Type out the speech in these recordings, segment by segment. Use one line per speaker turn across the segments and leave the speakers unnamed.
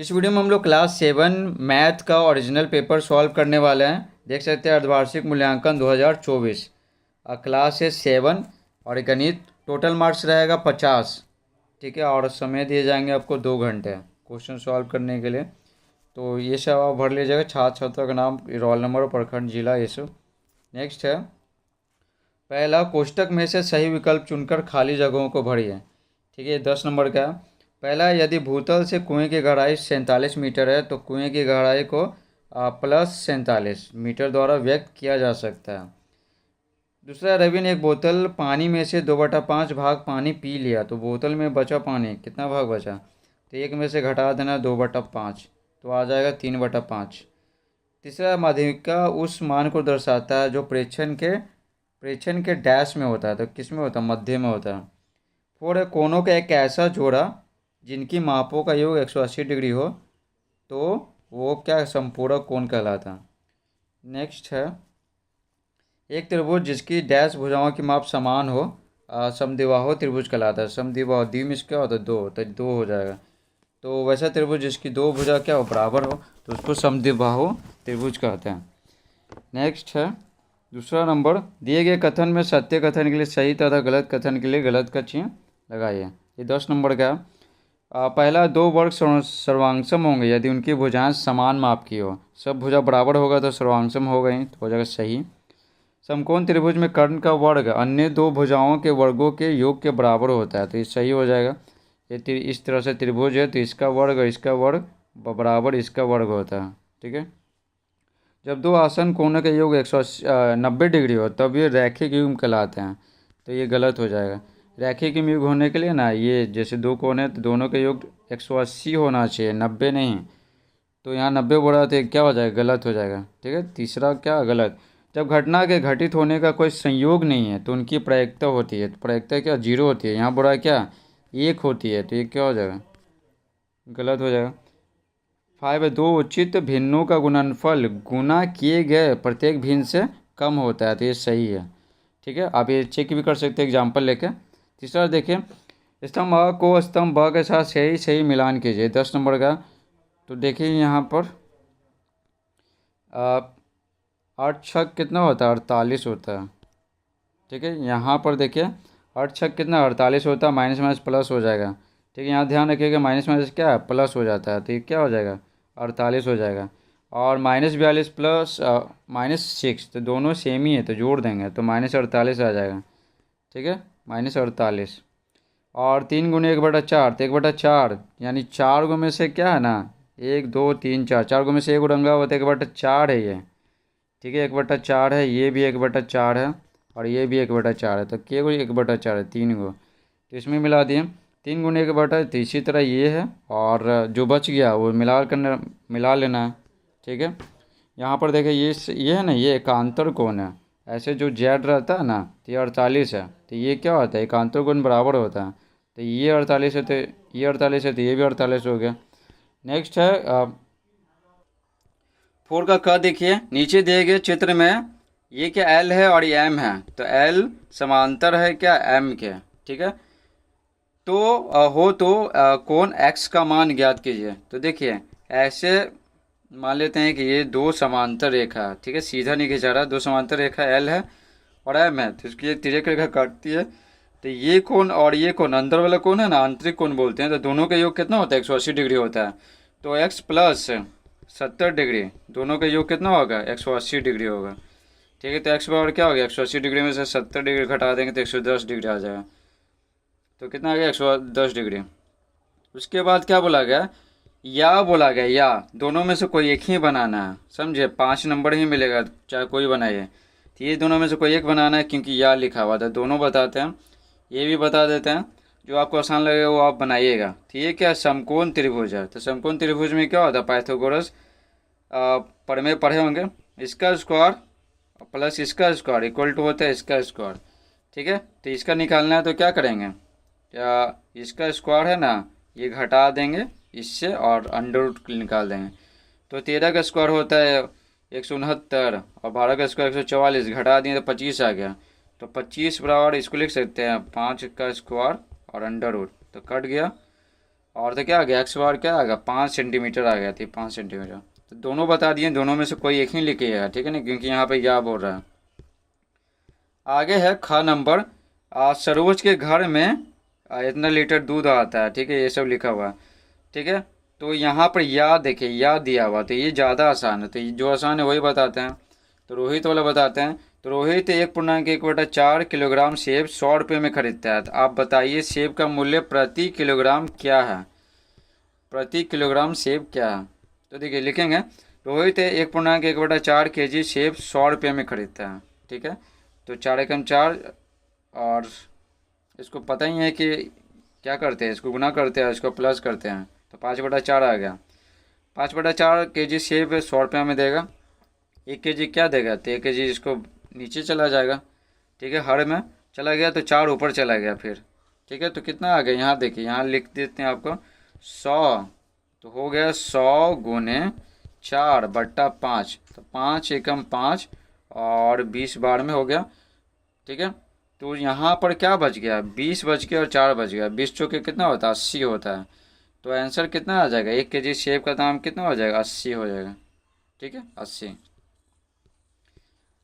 इस वीडियो में हम लोग क्लास 7 मैथ का ओरिजिनल पेपर सॉल्व करने वाले हैं। देख सकते हैं अर्धवार्षिक मूल्यांकन 2024 क्लास है 7 और गणित। टोटल मार्क्स रहेगा 50। ठीक है, और समय दिए जाएंगे आपको 2 घंटे क्वेश्चन सॉल्व करने के लिए। तो ये सब आप भर लीजिएगा, छात्र छात्रा का नाम, रोल नंबर और प्रखंड जिला, ये सब। नेक्स्ट है, पहला कोष्टक में से सही विकल्प चुनकर खाली जगहों को भरिए। ठीक है, 10 नंबर का है। पहला, यदि भूतल से कुएं की गहराई 47 मीटर है तो कुएं की गहराई को प्लस 47 मीटर द्वारा व्यक्त किया जा सकता है। दूसरा, रवि ने एक बोतल पानी में से 2/5 भाग पानी पी लिया तो बोतल में बचा पानी कितना भाग बचा? तो एक में से घटा देना 2/5, तो आ जाएगा 3/5। तीसरा, माध्यिका उस मान को दर्शाता है जो प्रेक्षण के डैश में होता है, तो किस में होता है? मध्य में होता है। फोर है, कोनों का एक ऐसा जोड़ा जिनकी मापों का योग 180 डिग्री हो तो वो क्या समपूरक कोण कहलाता है। नेक्स्ट है, एक त्रिभुज जिसकी डैश भुजाओं की माप समान हो समद्विबाहु त्रिभुज कहलाता है। समद्विबाहु द्वि क्या होता है? दो, तो दो हो जाएगा। तो वैसा त्रिभुज जिसकी दो भुजा क्या हो? बराबर हो, तो उसको समद्विबाहु त्रिभुज कहते हैं। नेक्स्ट है दूसरा नंबर, दिए गए कथन में सत्य कथन के लिए सही तथा गलत कथन के लिए गलत का चिन्ह लगाइए। ये 10 नंबर का है। पहला, दो वर्ग सर्वांगसम होंगे यदि उनकी भुजाएं समान माप की हो। सब भुजा बराबर होगा तो सर्वांगसम हो गई, तो हो जाएगा सही। समकोण त्रिभुज में कर्ण का वर्ग अन्य दो भुजाओं के वर्गों के योग के बराबर होता है, तो ये सही हो जाएगा। ये इस तरह से त्रिभुज है तो इसका वर्ग और इसका वर्ग बराबर इसका वर्ग होता है। ठीक है, जब दो आसन कोणों के योग 190 डिग्री हो तब ये रैखिक युग्म कहलाते हैं, तो ये गलत हो जाएगा। रैखिक युग्म होने के लिए ना, ये जैसे दो कोण है तो दोनों का योग 180 होना चाहिए, 90 नहीं। तो यहाँ 90 बोला तो क्या हो जाएगा? गलत हो जाएगा। ठीक है, तीसरा क्या गलत? जब घटना के घटित होने का कोई संयोग नहीं है तो उनकी प्रायिकता होती है, तो प्रायिकता क्या? 0 होती है। यहाँ बोला क्या? 1 होती है, तो ये क्या हो जाएगा? गलत हो जाएगा। 5 है, दो उचित भिन्नों का गुणनफल गुना किए गए प्रत्येक भिन्न से कम होता है, तो ये सही है। ठीक है, आप ये चेक भी कर सकते हैं एग्जाम्पल लेके। तीसरा देखिए, स्तंभ अ को स्तंभ ब के साथ सही सही मिलान कीजिए। 10 नंबर का। तो देखिए यहाँ पर 8 छक कितना होता है? 48 होता है। ठीक है, यहाँ पर देखिए 8 छक कितना? 48 होता है। माइनस माइनस प्लस हो जाएगा। ठीक है, यहाँ ध्यान रखिएगा माइनस माइनस क्या है? प्लस हो जाता है, तो ये क्या हो जाएगा? 48 हो जाएगा। और -42 प्लस -6, तो दोनों सेम ही है तो जोड़ देंगे तो -48 आ जाएगा। ठीक है, -48। और 3 × 1/4, तो 1/4 यानी 4 गो में से क्या है ना, 1 2 3 4, 4 गो में से 1 उड़ंगा हुआ तो 1/4 है ये। ठीक है, 1/4 है, ये भी 1/4 है और ये भी 1/4 है, तो के गो 1/4 है? 3 गो, तो इसमें मिला दिए 3 × 1/4। तो इसी तरह ये है और जो बच गया वो मिला लेना है। ठीक है, यहाँ पर देखिए ये है ना, ये एकांतर कोण है। ऐसे जो जेड रहता है ना, तो ये 48 है, तो ये क्या होता है? एकांतर कोण बराबर होता है, तो ये 48 है तो ये 48 है तो ये भी 48 हो गया। नेक्स्ट है 4 का क देखिए, नीचे दिए गए चित्र में ये क्या एल है और ये एम है, तो एल समांतर है क्या एम के। ठीक है, तो कोण एक्स का मान ज्ञात कीजिए। तो देखिए ऐसे मान लेते हैं कि ये दो समांतर रेखा है। ठीक है, सीधा नहीं खिंचा रहा, दो समांतर रेखा एल है और एम है, तो इसकी एक तिर्यक रेखा काटती है। तो ये कोण और ये कोण अंदर वाला कोण है ना, आंतरिक कोण बोलते हैं, तो दोनों का योग कितना होता है? 180 डिग्री होता है। तो x + 70 डिग्री दोनों का योग कितना होगा? 180 डिग्री होगा। ठीक है, तो x बराबर क्या हो गया? 180 डिग्री में से 70 डिग्री घटा देंगे तो 110 डिग्री आ जाएगा। तो कितना आ गया? 110 डिग्री। उसके बाद क्या बोला गया? या बोला गया, या दोनों में से कोई एक ही बनाना है। समझे, 5 नंबर ही मिलेगा चाहे कोई बनाइए। तो ये दोनों में से कोई एक बनाना है क्योंकि या लिखा हुआ था। दोनों बताते हैं, ये भी बता देते हैं, जो आपको आसान लगेगा वो आप बनाइएगा। तो ये क्या? समकोण त्रिभुज है। तो समकोण त्रिभुज में क्या होता है? पाइथागोरस में पढ़े होंगे, इसका स्क्वायर प्लस इसका स्क्वायर इक्वल टू होता है इसका स्क्वायर। ठीक है, तो इसका निकालना है तो क्या करेंगे? क्या इसका स्क्वायर है ना, ये घटा देंगे इससे और अंडर रूट निकाल देंगे। तो 13 का स्क्वायर होता है 169 और 12 का स्क्वायर 144, घटा दिए तो 25 आ गया। तो 25 बराबर इसको लिख सकते हैं 5 का स्क्वायर और अंडर रूट, तो कट गया और तो क्या आ गया, एक्स बार क्या आ गया, 5 सेंटीमीटर आ गया थी, 5 सेंटीमीटर। तो दोनों बता दिए, दोनों में से कोई एक ही लिखिएगा, ठीक है ना, क्योंकि यहाँ पे या बोल रहा है। आगे है ख नंबर, सरोज के घर में इतना लीटर दूध आता है, ठीक है, ये सब लिखा हुआ है, ठीक है। तो यहाँ पर या देखिए, या दिया हुआ, तो ये ज़्यादा आसान है, तो जो आसान है वही बताते हैं। तो रोहित वाला बताते हैं। तो रोहित 1.1/4 किलोग्राम सेब 100 रुपये में खरीदता है। तो आप बताइए सेब का मूल्य प्रति किलोग्राम क्या है, प्रति किलोग्राम सेब क्या है। तो देखिए लिखेंगे, रोहित 1.1/4 kg सेब 100 रुपये में खरीदता है, ठीक है। तो 4 × 4, और इसको पता ही है कि क्या करते हैं, इसको गुना करते हैं, इसको प्लस करते हैं, तो 5/4 आ गया। 5/4 kg सेब 100 रुपये में देगा। 1 kg क्या देगा, तो 1 kg इसको नीचे चला जाएगा, ठीक है, हर में चला गया, तो 4 ऊपर चला गया फिर, ठीक है। तो कितना आ गया, यहाँ देखिए, यहाँ लिख देते हैं आपको 100, तो हो गया 100 × 4/5, तो 5 एकम 5 और 20 बार में हो गया, ठीक है। तो यहाँ पर क्या बच गया, 20 बच गया और 4 बच गया, 20 चौके कितना होता है, 80 होता है। तो आंसर कितना आ जाएगा, 1 kg सेब का दाम कितना हो जाएगा, 80 हो जाएगा, ठीक है, 80।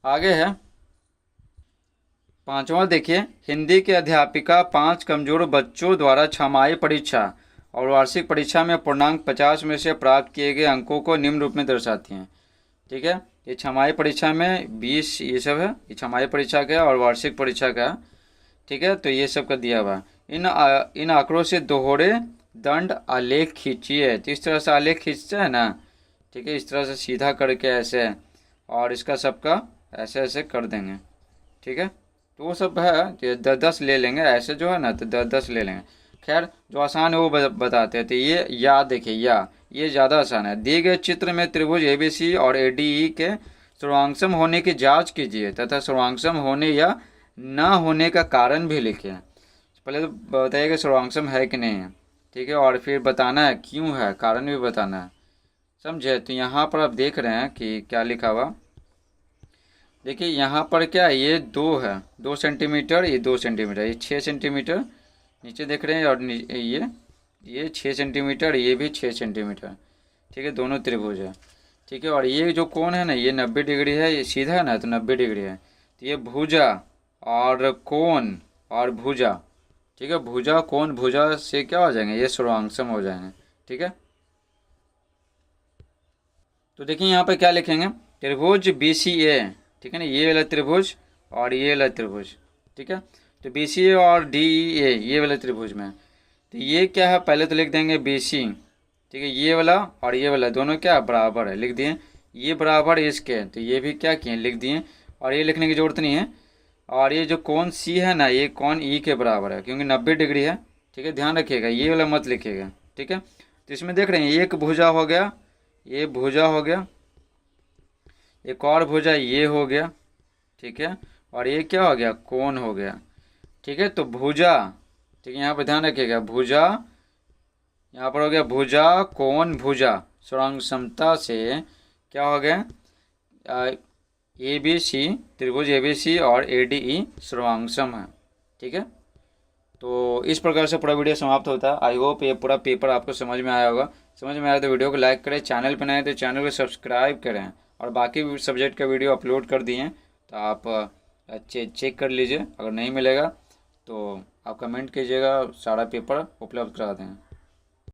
आगे है पांचवा, देखिए, हिंदी की अध्यापिका 5 कमजोर बच्चों द्वारा छमाही परीक्षा और वार्षिक परीक्षा में पूर्णांक 50 में से प्राप्त किए गए अंकों को निम्न रूप में दर्शाती हैं, ठीक है। ये छमाही परीक्षा में 20 ये सब है, ये छमाही परीक्षा का और वार्षिक परीक्षा का, ठीक है। तो ये सब का दिया हुआ, इन आंकड़ों से दोहरे दंड आलेख खींचिए। तो इस तरह से आलेख खींचते हैं ना, ठीक है, इस तरह से सीधा करके ऐसे, और इसका सबका ऐसे ऐसे कर देंगे, ठीक है। तो वो सब है, 10-10 ले लेंगे ऐसे जो है ना, तो 10-10 ले लेंगे। खैर जो आसान है वो बताते हैं। तो ये या देखिए, या ये ज़्यादा आसान है। दिए गए चित्र में त्रिभुज एबीसी और एडीई के सर्वांगसम होने की जांच कीजिए तथा सर्वांगसम होने या न होने का कारण भी लिखिए। पहले तो बताइएगा सर्वांगसम है कि नहीं है, ठीक है, और फिर बताना है क्यों है, कारण भी बताना है, समझे। तो यहाँ पर आप देख रहे हैं कि क्या लिखा हुआ, देखिए यहाँ पर क्या है, ये 2 है, 2 सेंटीमीटर, ये 2 सेंटीमीटर, ये 6 सेंटीमीटर नीचे देख रहे हैं, और ये 6 सेंटीमीटर, ये भी 6 सेंटीमीटर, ठीक है, दोनों त्रिभुज है, ठीक है। और ये जो कोण है ना, ये 90 डिग्री है, ये सीधा है ना, तो 90 डिग्री है। तो ये भुजा और कोण और भुजा, ठीक है, भुजा कोण भुजा से क्या हो जाएंगे, ये सर्वांगसम हो जाएंगे, ठीक है। तो देखिए यहाँ पे क्या लिखेंगे, त्रिभुज BCA, ठीक है ना, ये वाला त्रिभुज और ये वाला त्रिभुज, ठीक है। तो BCA और DEA ये वाले त्रिभुज में, तो ये क्या है, पहले तो लिख देंगे BC, ठीक है, ये वाला और ये वाला दोनों क्या बराबर है, लिख दिए, ये बराबर इसके, तो ये भी क्या किए, लिख दिए, और ये लिखने की जरूरत नहीं है। और ये जो कोण C है ना, ये कोण E के बराबर है, क्योंकि 90 डिग्री है, ठीक है, ध्यान रखिएगा, ये वाला मत लिखिएगा, ठीक है। तो इसमें देख रहे हैं एक भुजा हो गया, ये भुजा हो गया, एक और भुजा ये हो गया, ठीक है, और ये क्या हो गया, कोण हो गया, ठीक है। तो भुजा, ठीक है, यहाँ पर ध्यान रखिएगा, भुजा यहाँ पर हो गया, भुजा कोण भुजा सर्वांगसमता से क्या हो गया, ABC त्रिभुज ABC और ADE सर्वांगसम है, ठीक है। तो इस प्रकार से पूरा वीडियो समाप्त होता है। आई होप ये पूरा पेपर आपको समझ में आया होगा। समझ में आया तो वीडियो को लाइक करें, चैनल पर नए तो चैनल को सब्सक्राइब करें, और बाकी सब्जेक्ट का वीडियो अपलोड कर दिए, तो आप चेक कर लीजिए। अगर नहीं मिलेगा तो आप कमेंट कीजिएगा, सारा पेपर उपलब्ध करा दें।